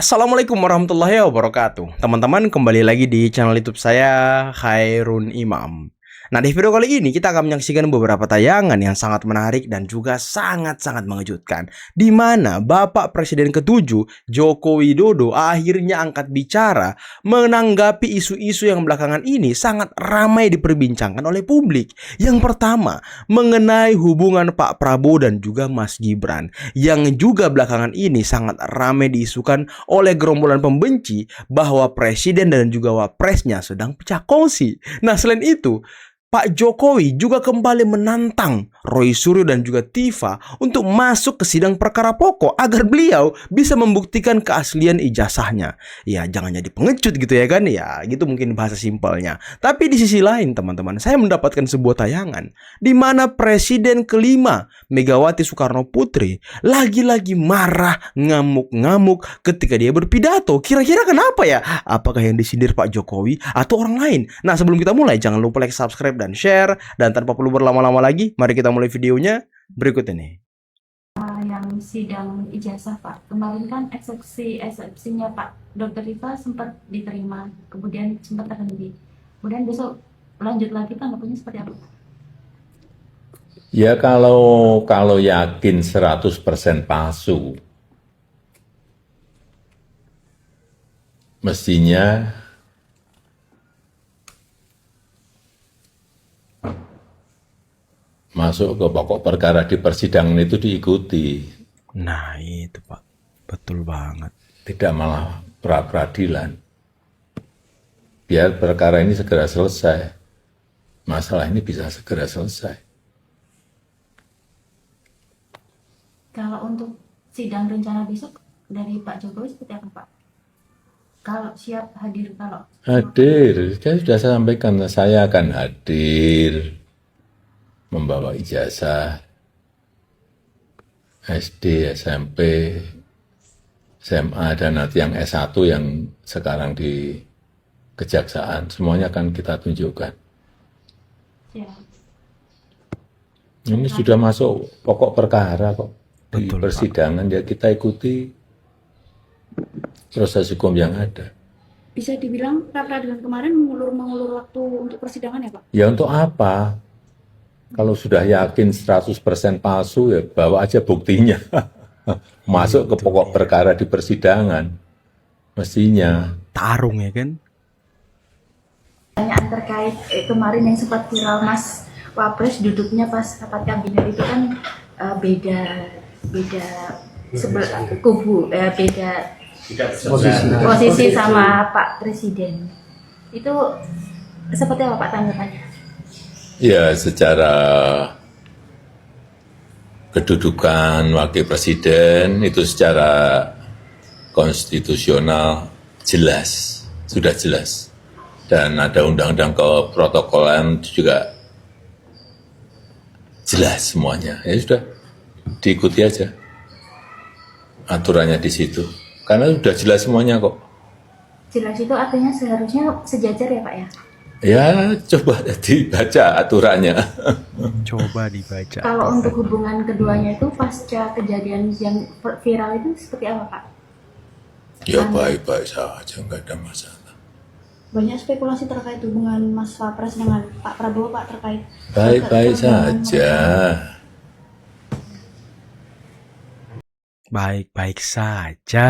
Assalamualaikum warahmatullahi wabarakatuh. Teman-teman, kembali lagi di channel YouTube saya, Khairun Imam. Nah, di video kali ini kita akan menyaksikan beberapa tayangan yang sangat menarik dan juga sangat-sangat mengejutkan, di mana Bapak Presiden ke-7 Joko Widodo akhirnya angkat bicara menanggapi isu-isu yang belakangan ini sangat ramai diperbincangkan oleh publik. Yang pertama, mengenai hubungan Pak Prabowo dan juga Mas Gibran, yang juga belakangan ini sangat ramai diisukan oleh gerombolan pembenci bahwa presiden dan juga wapresnya sedang pecah kongsi. Nah, selain itu, Pak Jokowi juga kembali menantang Roy Suryo dan juga Tifa untuk masuk ke sidang perkara pokok agar beliau bisa membuktikan keaslian ijazahnya. Ya, jangan jadi pengecut gitu ya kan? Ya, gitu mungkin bahasa simpelnya. Tapi di sisi lain, teman-teman, saya mendapatkan sebuah tayangan di mana Presiden kelima Megawati Soekarno Putri lagi-lagi marah, ngamuk-ngamuk ketika dia berpidato. Kira-kira kenapa ya? Apakah yang disindir Pak Jokowi atau orang lain? Nah, sebelum kita mulai, jangan lupa like, subscribe, dan share. Dan tanpa perlu berlama-lama lagi, mari kita mulai videonya berikut ini. Yang sidang ijazah Pak, kemarin kan eksepsinya Pak Dr. Rifa sempat diterima, kemudian sempat terhenti. Kemudian besok lanjut lagi, tanggapannya seperti apa Pak? Ya kalau yakin 100% palsu, mestinya masuk ke pokok perkara di persidangan itu diikuti, Nah, itu Pak, betul banget. tidak malah pra-peradilan. Biar perkara ini segera selesai, masalah ini bisa segera selesai. Kalau untuk sidang rencana besok dari Pak Jokowi seperti apa Pak? Kalau siap hadir, kalau Hadir, saya sudah sampaikan, saya akan hadir, membawa ijazah SD, SMP, SMA, dan nanti yang S1 yang sekarang di Kejaksaan, semuanya akan kita tunjukkan. siap. Ini sudah masuk pokok perkara kok. Di Betul, persidangan ya kita ikuti proses hukum yang ada. Bisa dibilang pra peradilan kemarin mengulur waktu untuk persidangan ya Pak? Ya untuk apa? Kalau sudah yakin 100% palsu ya bawa aja buktinya. Masuk ke pokok perkara di persidangan. Mestinya. Tarung ya kan? Pertanyaan terkait kemarin yang sempat viral Mas Wapres duduknya pas rapat kabinet itu kan beda sebelah kubu, beda posisi sama Pak Presiden. Itu seperti apa Pak tanggapannya? Ya secara kedudukan wakil presiden itu secara konstitusional jelas, sudah jelas. Dan ada undang-undang keprotokolan juga jelas semuanya. Ya sudah, diikuti aja aturannya di situ. Karena sudah jelas semuanya kok. Jelas itu artinya seharusnya sejajar ya Pak ya? Ya coba dibaca aturannya. Coba dibaca. Kalau untuk hubungan keduanya itu pasca kejadian yang viral itu seperti apa Pak? Ya baik-baik saja, nggak ada masalah. Banyak spekulasi terkait hubungan Mas Wapres dengan Pak Prabowo Pak terkait Baik-baik saja. Baik-baik saja.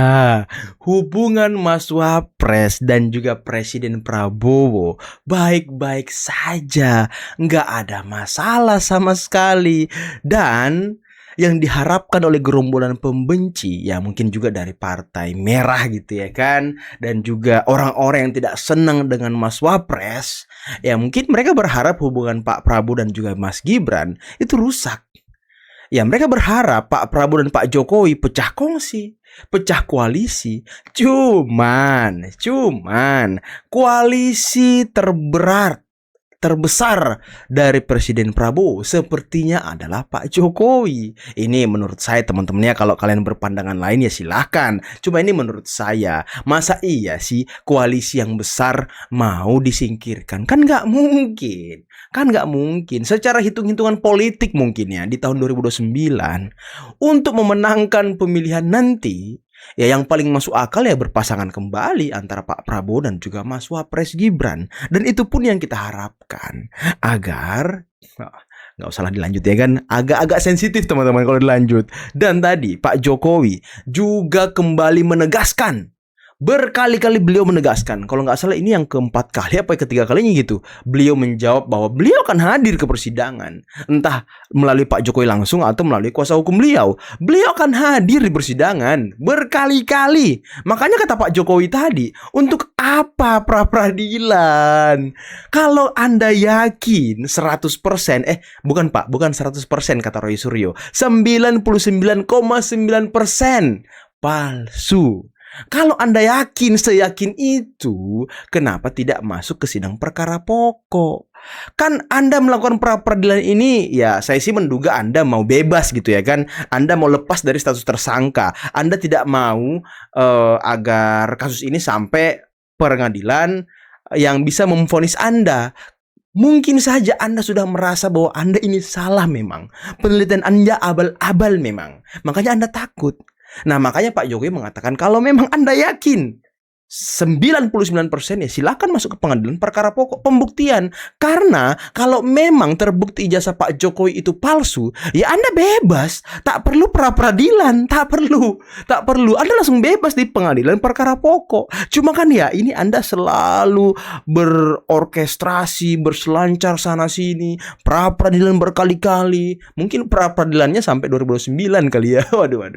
Hubungan Mas Wapres dan juga Presiden Prabowo baik-baik saja. Nggak ada masalah sama sekali. Dan yang diharapkan oleh gerombolan pembenci, ya mungkin juga dari Partai Merah gitu ya kan, dan juga orang-orang yang tidak senang dengan Mas Wapres, ya mungkin mereka berharap hubungan Pak Prabowo dan juga Mas Gibran itu rusak. Ya mereka berharap Pak Prabowo dan Pak Jokowi pecah kongsi, pecah koalisi. Cuman koalisi terbesar dari Presiden Prabowo sepertinya adalah Pak Jokowi. Ini menurut saya teman-temannya, kalau kalian berpandangan lain ya silahkan. Cuma ini menurut saya, masa iya sih koalisi yang besar mau disingkirkan? Kan nggak mungkin. Secara hitung-hitungan politik mungkin ya di tahun 2029 untuk memenangkan pemilihan nanti, Ya yang paling masuk akal ya berpasangan kembali antara Pak Prabowo dan juga Mas Wapres Gibran. Dan itu pun yang kita harapkan agar nggak usah lah dilanjut ya kan, agak-agak sensitif teman-teman kalau dilanjut. Dan tadi Pak Jokowi juga kembali menegaskan, berkali-kali beliau menegaskan, kalau nggak salah ini yang keempat kali apa ketiga kalinya gitu, beliau menjawab bahwa beliau akan hadir ke persidangan, entah melalui Pak Jokowi langsung atau melalui kuasa hukum beliau. Beliau akan hadir di persidangan berkali-kali. Makanya kata Pak Jokowi tadi, untuk apa pra-peradilan? Kalau Anda yakin 100%, bukan Pak, bukan 100% kata Roy Suryo, 99,9% palsu. Kalau Anda yakin seyakin itu, kenapa tidak masuk ke sidang perkara pokok? Kan Anda melakukan pra-peradilan ini, ya saya sih menduga Anda mau bebas gitu ya kan. Anda mau lepas dari status tersangka. Anda tidak mau agar kasus ini sampai pengadilan yang bisa memvonis Anda. Mungkin saja Anda sudah merasa bahwa Anda ini salah memang. Penelitian Anda abal-abal memang. Makanya Anda takut. Nah makanya Pak Jokowi mengatakan kalau memang Anda yakin 99% ya silakan masuk ke pengadilan perkara pokok pembuktian. Karena kalau memang terbukti ijazah Pak Jokowi itu palsu, ya Anda bebas, tak perlu pra-peradilan, tak perlu. Anda langsung bebas di pengadilan perkara pokok. Cuma kan ya ini Anda selalu berorkestrasi, berselancar sana sini, pra-peradilan berkali-kali. Mungkin pra-peradilannya sampai 2009 kali ya. Waduh.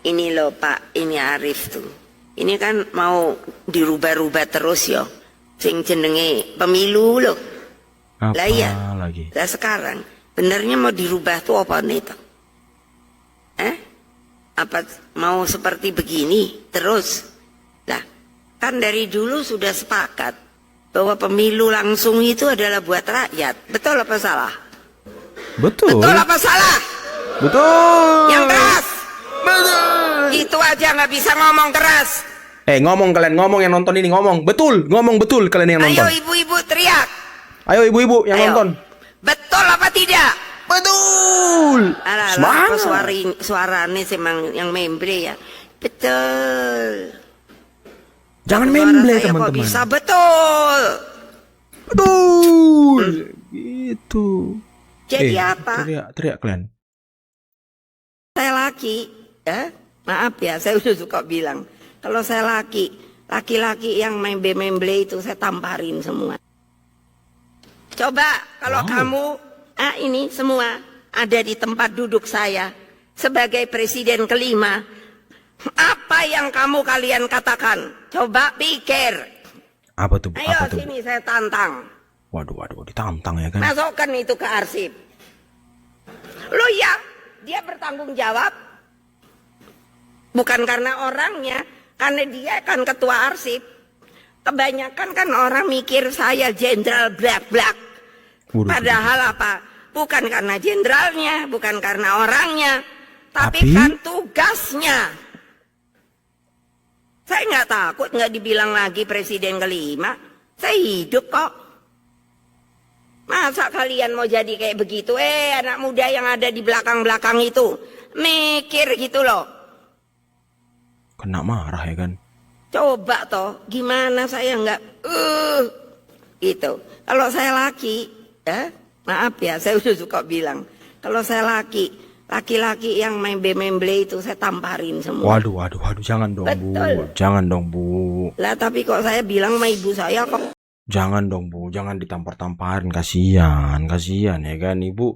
Ini loh Pak, ini Arif tuh. Ini kan mau dirubah-rubah terus yo. Sing jenenge pemilu loh. Apa lah iya. lagi? Lah sekarang benernya mau dirubah tuh apa nih tuh? Apa mau seperti begini terus? Lah, kan dari dulu sudah sepakat bahwa pemilu langsung itu adalah buat rakyat. Betul apa salah? Betul. Betul apa salah? Betul. Yang keras. Betul. Itu aja nggak bisa ngomong keras. Ngomong kalian, ngomong yang nonton ini ngomong betul kalian yang nonton. Ayo ibu-ibu teriak. Ayo ibu-ibu yang Ayo. nonton. Betul apa tidak? Betul. Alah, apa suaranya memang yang memble ya. Betul. Jangan Suara memble saya kok teman-teman. bisa betul. Betul. Gitu. Jadi apa? Teriak kalian. Saya laki, ya. Maaf ya, saya udah suka bilang. Kalau saya laki-laki yang memble itu saya tamparin semua. Coba kalau kamu, ini semua ada di tempat duduk saya sebagai presiden kelima, apa yang kalian katakan? Coba pikir. Apa tuh? Ayo Apa tuh? sini saya tantang. Waduh, ditantang ya kan? Masukkan itu ke arsip. Lo ya, dia bertanggung jawab. Bukan karena orangnya, karena dia kan ketua arsip. Kebanyakan kan orang mikir saya jenderal blak-blak. Padahal apa? Bukan karena jenderalnya, bukan karena orangnya, tapi kan tugasnya. Saya nggak takut, nggak dibilang lagi presiden kelima. Saya hidup kok. Masa kalian mau jadi kayak begitu? Anak muda yang ada di belakang-belakang itu mikir gitu loh. Kena marah ya kan? Coba toh, gimana saya nggak gitu. Kalau saya laki, maaf ya, saya udah suka bilang. Kalau saya laki-laki yang memble itu saya tamparin semua. Waduh, jangan dong Betul. Bu, jangan dong Bu. Lah tapi kok saya bilang sama ibu saya kok. Jangan dong Bu, jangan ditampar-tamparin, kasihan ya kan Ibu.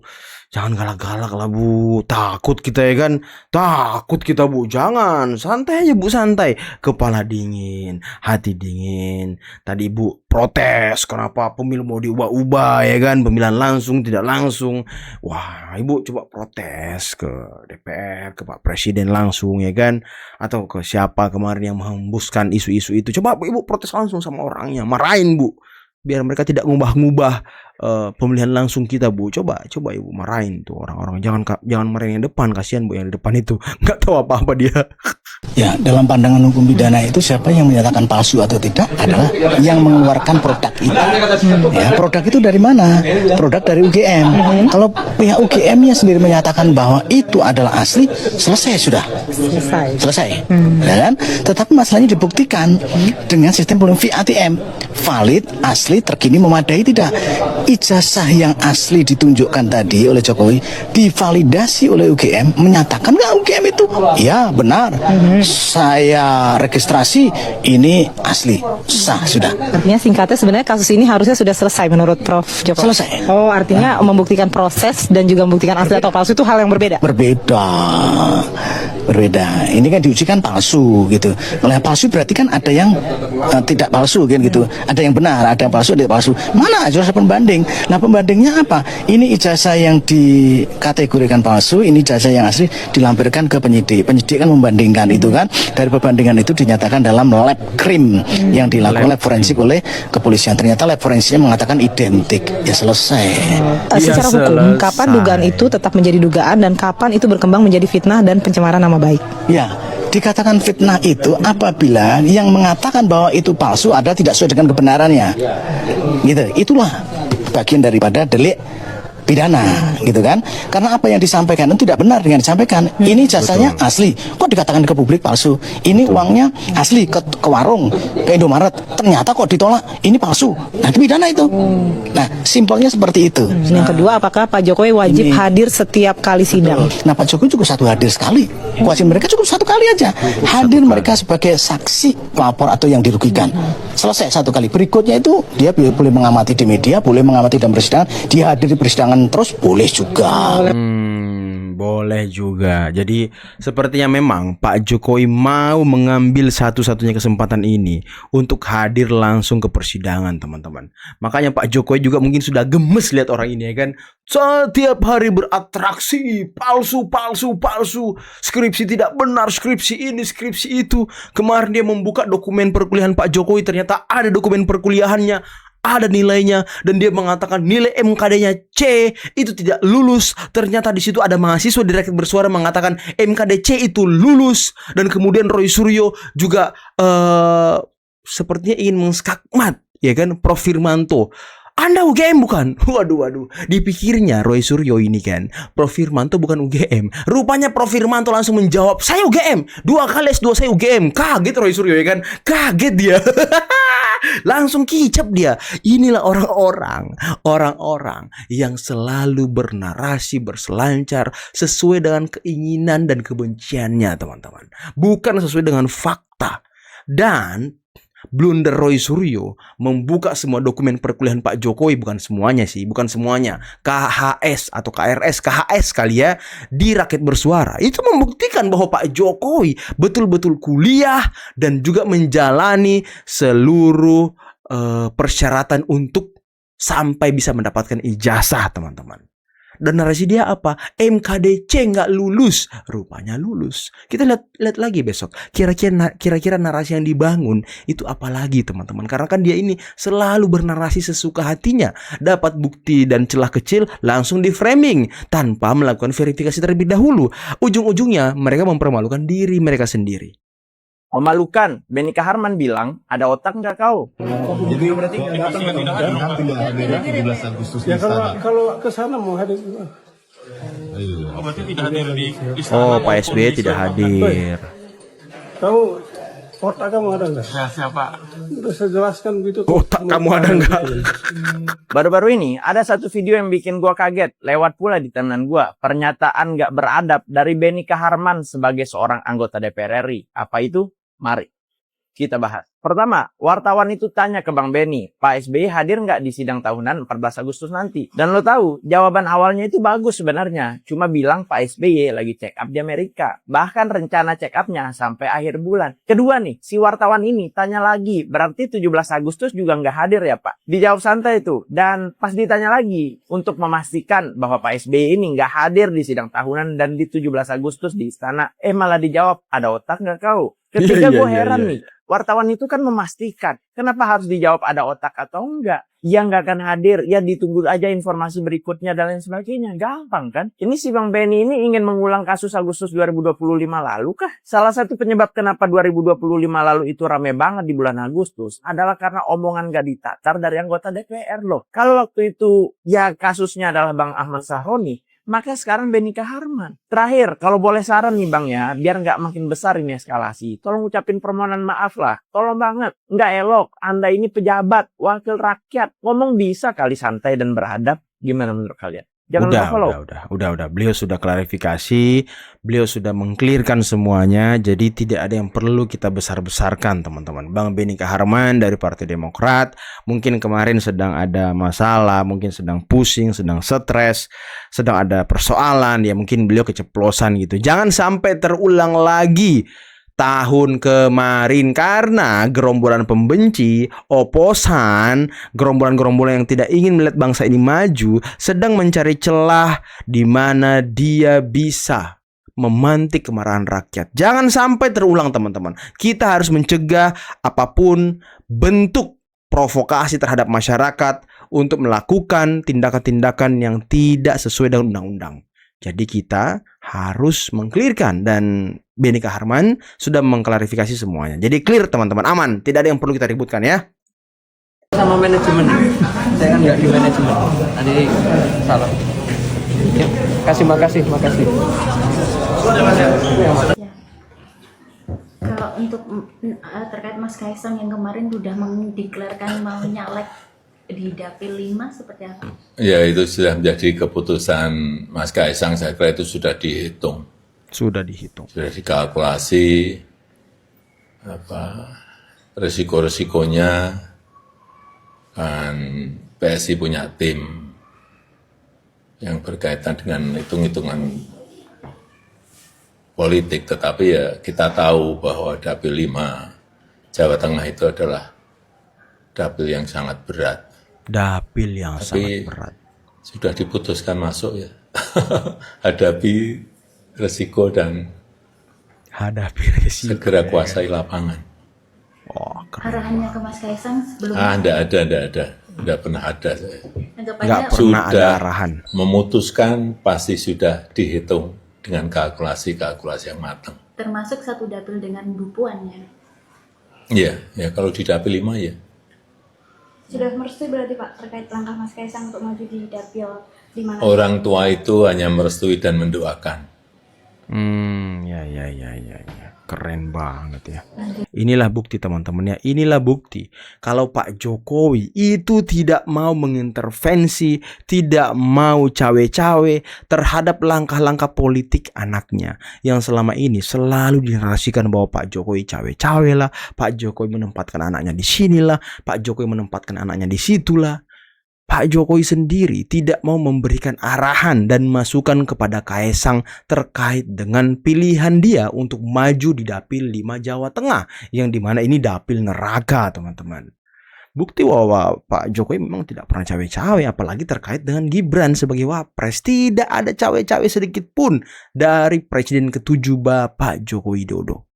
Jangan galak-galak lah Bu, takut kita ya kan, takut kita Bu. Jangan, santai aja Bu, santai. Kepala dingin, hati dingin. Tadi Ibu protes kenapa pemilu mau diubah-ubah ya kan, pemilihan langsung tidak langsung. Wah, Ibu coba protes ke DPR, ke Pak Presiden langsung ya kan, atau ke siapa kemarin yang menghembuskan isu-isu itu. Coba Ibu protes langsung sama orangnya, marahin Bu, biar mereka tidak ngubah-ngubah pemilihan langsung kita Bu. Coba Ibu marahin tuh orang-orang. Jangan marahin yang depan, kasihan Bu yang di depan itu nggak tahu apa-apa dia. Ya, dalam pandangan hukum pidana itu siapa yang menyatakan palsu atau tidak adalah yang mengeluarkan produk itu. Ya, produk itu dari mana? Produk dari UGM. Kalau pihak UGM-nya sendiri menyatakan bahwa itu adalah asli, selesai sudah. Selesai. Ya kan? Tetapi masalahnya dibuktikan dengan sistem polygraph ATM. Valid, asli, terkini, memadai tidak. Ijazah yang asli ditunjukkan tadi oleh Jokowi divalidasi oleh UGM, menyatakan nggak UGM itu? Ya, benar. Saya registrasi ini asli, sah sudah. Artinya singkatnya sebenarnya kasus ini harusnya sudah selesai menurut Prof. Joko. Selesai. Oh, artinya membuktikan proses dan juga membuktikan asli atau palsu itu hal yang berbeda. Berbeda. Ini kan diujikan palsu gitu. Kalau yang palsu berarti kan ada yang tidak palsu kan gitu. Ada yang benar, ada yang palsu, ada yang palsu. Mana ijazah pembanding? Nah, pembandingnya apa? Ini ijazah yang dikategorikan palsu, ini ijazah yang asli dilampirkan ke penyidik. Penyidik kan membandingkan itu kan. Dari perbandingan itu dinyatakan dalam lab krim yang dilakukan lab forensik oleh kepolisian. Ternyata lab forensiknya mengatakan identik. Ya selesai. Secara hukum, kapan dugaan itu tetap menjadi dugaan dan kapan itu berkembang menjadi fitnah dan pencemaran nama baik? Ya, dikatakan fitnah itu apabila yang mengatakan bahwa itu palsu ada tidak sesuai dengan kebenarannya. Gitu. Itulah bagian daripada delik pidana, gitu kan? Karena apa yang disampaikan itu tidak benar dengan disampaikan. Ini jasanya asli, kok dikatakan ke publik palsu? Ini uangnya asli ke warung, ke Indomaret, ternyata kok ditolak? Ini palsu. Nah, itu pidana itu. Nah, simpelnya seperti itu. Yang kedua, apakah Pak Jokowi wajib hadir setiap kali sidang? Nah, Pak Jokowi cukup satu hadir sekali. Kewajiban mereka cukup satu kali aja. Hadir mereka sebagai saksi pelapor atau yang dirugikan. Selesai satu kali. Berikutnya itu dia boleh mengamati di media, boleh mengamati dalam persidangan, dia hadir di persidangan terus boleh juga. Boleh juga. Jadi sepertinya memang Pak Jokowi mau mengambil satu-satunya kesempatan ini untuk hadir langsung ke persidangan, teman-teman. Makanya Pak Jokowi juga mungkin sudah gemes lihat orang ini, ya kan? Setiap hari beratraksi, palsu, skripsi tidak benar, skripsi ini, skripsi itu. Kemarin dia membuka dokumen perkuliahan Pak Jokowi, ternyata ada dokumen perkuliahannya, ada nilainya, dan dia mengatakan nilai MKD-nya C itu tidak lulus. Ternyata di situ ada mahasiswa di Rakyat Bersuara mengatakan MKD C itu lulus, dan kemudian Roy Suryo juga sepertinya ingin mengskakmat, ya kan, Prof Firmanto. Anda UGM bukan? Waduh. Dipikirnya Roy Suryo ini kan, Prof Firmanto bukan UGM. Rupanya Prof Firmanto langsung menjawab, saya UGM. 2 kali S2 saya UGM. Kaget Roy Suryo, ya kan? Kaget dia. Langsung kicap dia. Inilah orang-orang yang selalu bernarasi berselancar sesuai dengan keinginan dan kebenciannya, teman-teman. Bukan sesuai dengan fakta. Dan blunder Roy Suryo membuka semua dokumen perkuliahan Pak Jokowi, bukan semuanya, KHS atau KHS kali ya, di Rakyat Bersuara. Itu membuktikan bahwa Pak Jokowi betul-betul kuliah dan juga menjalani seluruh persyaratan untuk sampai bisa mendapatkan ijazah, teman-teman. Dan narasi dia apa? MKDC nggak lulus, rupanya lulus. Kita lihat lagi besok. Kira-kira narasi yang dibangun itu apa lagi, teman-teman? Karena kan dia ini selalu bernarasi sesuka hatinya. Dapat bukti dan celah kecil langsung di framing tanpa melakukan verifikasi terlebih dahulu. Ujung-ujungnya mereka mempermalukan diri mereka sendiri. Memalukan. Benny Kaharman bilang, ada otak nggak kau? Jadi berarti datang tidak hadir 17 Agustus di istana. Kalau ke sana mau hadir. Oh, berarti tidak hadir di istana. Oh, Pak SBY tidak hadir. Kamu otak kamu ada nggak? Siapa? Udah saya jelaskan gitu. Otak kamu ada nggak? Baru-baru ini ada satu video yang bikin gua kaget. Lewat pula di timeline gua. Pernyataan nggak beradab dari Benny Kaharman sebagai seorang anggota DPR RI. Apa itu? Mari kita bahas. Pertama, wartawan itu tanya ke Bang Benny, Pak SBY hadir nggak di sidang tahunan 14 Agustus nanti? Dan lo tahu, jawaban awalnya itu bagus sebenarnya. Cuma bilang Pak SBY lagi check up di Amerika. Bahkan rencana check up-nya sampai akhir bulan. Kedua nih, si wartawan ini tanya lagi, berarti 17 Agustus juga nggak hadir ya Pak? Dijawab santai itu. Dan pas ditanya lagi, untuk memastikan bahwa Pak SBY ini nggak hadir di sidang tahunan dan di 17 Agustus di istana, malah dijawab, ada otak nggak kau? Ketika gue heran nih, wartawan itu itu kan memastikan. Kenapa harus dijawab ada otak atau enggak? Ya nggak akan hadir, ya ditunggu aja informasi berikutnya dan lain sebagainya. Gampang kan? Ini si Bang Benny ini ingin mengulang kasus Agustus 2025 lalu kah? Salah satu penyebab kenapa 2025 lalu itu rame banget di bulan Agustus adalah karena omongan gak ditatar dari anggota DPR loh. Kalau waktu itu ya kasusnya adalah Bang Ahmad Sahroni, maka sekarang Benika Harman. Terakhir, kalau boleh saran nih Bang ya, biar nggak makin besar ini eskalasi, tolong ucapin permohonan maaf lah. Tolong banget, nggak elok. Anda ini pejabat, wakil rakyat, ngomong bisa kali santai dan beradab. Gimana menurut kalian? Jangan lupa follow. Udah. Beliau sudah klarifikasi, beliau sudah mengklirkan semuanya, jadi tidak ada yang perlu kita besar-besarkan, teman-teman. Bang Benika Harman dari Partai Demokrat, mungkin kemarin sedang ada masalah, mungkin sedang pusing, sedang stres, sedang ada persoalan, ya mungkin beliau keceplosan gitu. Jangan sampai terulang lagi tahun kemarin karena gerombolan pembenci, oposan, gerombolan-gerombolan yang tidak ingin melihat bangsa ini maju sedang mencari celah di mana dia bisa memantik kemarahan rakyat. Jangan sampai terulang, teman-teman. Kita harus mencegah apapun bentuk provokasi terhadap masyarakat untuk melakukan tindakan-tindakan yang tidak sesuai dengan undang-undang. Jadi kita harus mengklirkan, dan Benika Harman sudah mengklarifikasi semuanya. Jadi clear, teman-teman, aman, tidak ada yang perlu kita ributkan ya. Sama manajemen, saya kan nggak di manajemen, tadi salah. Ya, makasih. Ya. Kalau untuk terkait Mas Kaisang yang kemarin sudah mendeklarkan mau nyalek di Dapil 5 seperti apa? Ya, itu sudah menjadi keputusan Mas Kaisang. Saya kira itu sudah dihitung. Sudah dikalkulasi resiko-resikonya. Kan PSI punya tim yang berkaitan dengan hitung-hitungan politik, tetapi ya kita tahu bahwa Dapil 5 Jawa Tengah itu adalah dapil yang sangat berat. Sangat berat. Sudah diputuskan masuk ya. Hadapi resiko dan segera kuasai lapangan. Arahannya ke Mas Kaisang sebelumnya? Enggak pernah ada. Nggak pernah ada arahan. Memutuskan pasti sudah dihitung dengan kalkulasi yang matang. Termasuk satu dapil dengan Bu Puan ya? Iya, kalau di Dapil 5 ya. Sudah merestui berarti Pak terkait langkah Mas Kaisang untuk maju di Dapil 5? Orang tua itu hanya merestui dan mendoakan. Ya. Keren banget ya. Inilah bukti, teman-teman ya. Inilah bukti kalau Pak Jokowi itu tidak mau mengintervensi, tidak mau cawe-cawe terhadap langkah-langkah politik anaknya yang selama ini selalu dinarasikan bahwa Pak Jokowi cawe-cawe lah, Pak Jokowi menempatkan anaknya di sinilah, Pak Jokowi menempatkan anaknya di situlah. Pak Jokowi sendiri tidak mau memberikan arahan dan masukan kepada Kaisang terkait dengan pilihan dia untuk maju di Dapil 5 Jawa Tengah, yang dimana ini dapil neraka, teman-teman. Bukti bahwa Pak Jokowi memang tidak pernah cawe-cawe, apalagi terkait dengan Gibran sebagai wapres. Tidak ada cawe-cawe sedikit pun dari Presiden ke-7 Bapak Joko Widodo.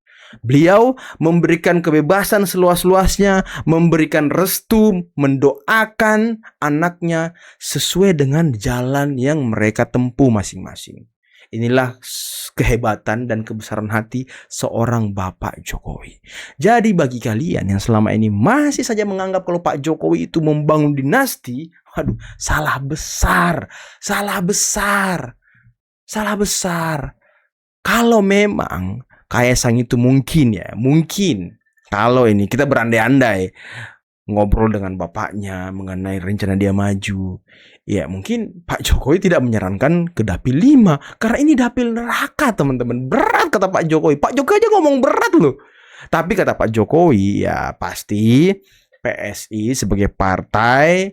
Beliau memberikan kebebasan seluas-luasnya, memberikan restu, mendoakan anaknya sesuai dengan jalan yang mereka tempuh masing-masing. Inilah kehebatan dan kebesaran hati seorang Bapak Jokowi. Jadi bagi kalian yang selama ini masih saja menganggap kalau Pak Jokowi itu membangun dinasti, waduh, salah besar. Kalau memang Kaisang itu mungkin kalau ini kita berandai-andai ngobrol dengan bapaknya mengenai rencana dia maju, ya mungkin Pak Jokowi tidak menyarankan ke Dapil 5 karena ini dapil neraka, teman-teman. Berat kata Pak Jokowi. Pak Jokowi aja ngomong berat loh. Tapi kata Pak Jokowi, ya pasti PSI sebagai partai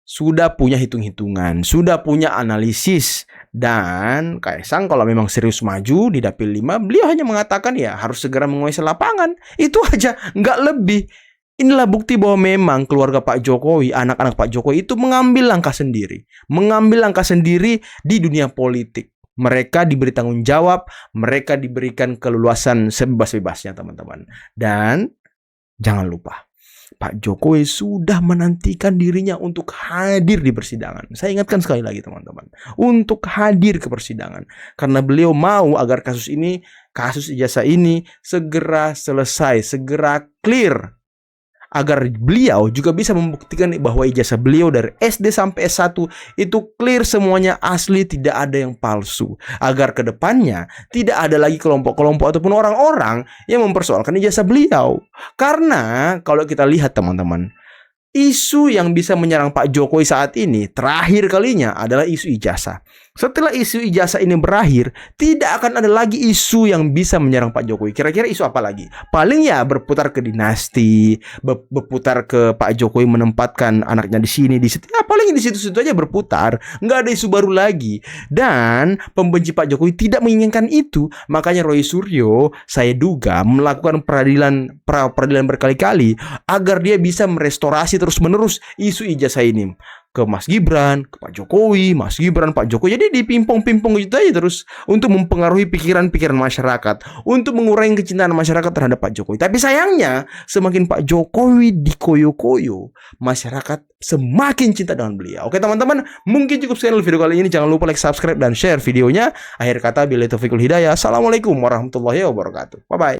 sudah punya hitung-hitungan, sudah punya analisis. Dan Kaisang kalau memang serius maju di Dapil 5, beliau hanya mengatakan ya harus segera menguasai lapangan. Itu aja, nggak lebih. Inilah bukti bahwa memang keluarga Pak Jokowi, anak-anak Pak Jokowi itu mengambil langkah sendiri di dunia politik. Mereka diberi tanggung jawab, mereka diberikan keleluasan sebebas-bebasnya, teman-teman. Dan Jangan lupa, Pak Jokowi sudah menantikan dirinya untuk hadir di persidangan. Saya ingatkan sekali lagi teman-teman, untuk hadir ke persidangan. Karena beliau mau agar kasus ijazah ini segera selesai, segera clear. Agar beliau juga bisa membuktikan bahwa ijazah beliau dari SD sampai S1 itu clear semuanya asli, tidak ada yang palsu. Agar kedepannya tidak ada lagi kelompok-kelompok ataupun orang-orang yang mempersoalkan ijazah beliau. Karena kalau kita lihat teman-teman, isu yang bisa menyerang Pak Jokowi saat ini terakhir kalinya adalah isu ijazah. Setelah isu ijazah ini berakhir, tidak akan ada lagi isu yang bisa menyerang Pak Jokowi. Kira-kira isu apa lagi? Paling ya berputar ke dinasti, berputar ke Pak Jokowi menempatkan anaknya di sini, di situ. Ya, paling di situ-situ aja berputar. Nggak ada isu baru lagi. Dan pembenci Pak Jokowi tidak menginginkan itu. Makanya Roy Suryo, saya duga, melakukan peradilan berkali-kali agar dia bisa merestorasi terus-menerus isu ijazah ini ke Mas Gibran, ke Pak Jokowi, Mas Gibran, Pak Jokowi. Jadi dipimpong-pimpong gitu aja terus untuk mempengaruhi pikiran-pikiran masyarakat, untuk mengurangi kecintaan masyarakat terhadap Pak Jokowi. Tapi sayangnya, semakin Pak Jokowi dikoyo-koyo, masyarakat semakin cinta dengan beliau. Oke teman-teman, mungkin cukup sekian video kali ini. Jangan lupa like, subscribe, dan share videonya. Akhir kata, billahi taufiqul hidayah. Assalamualaikum warahmatullahi wabarakatuh. Bye-bye.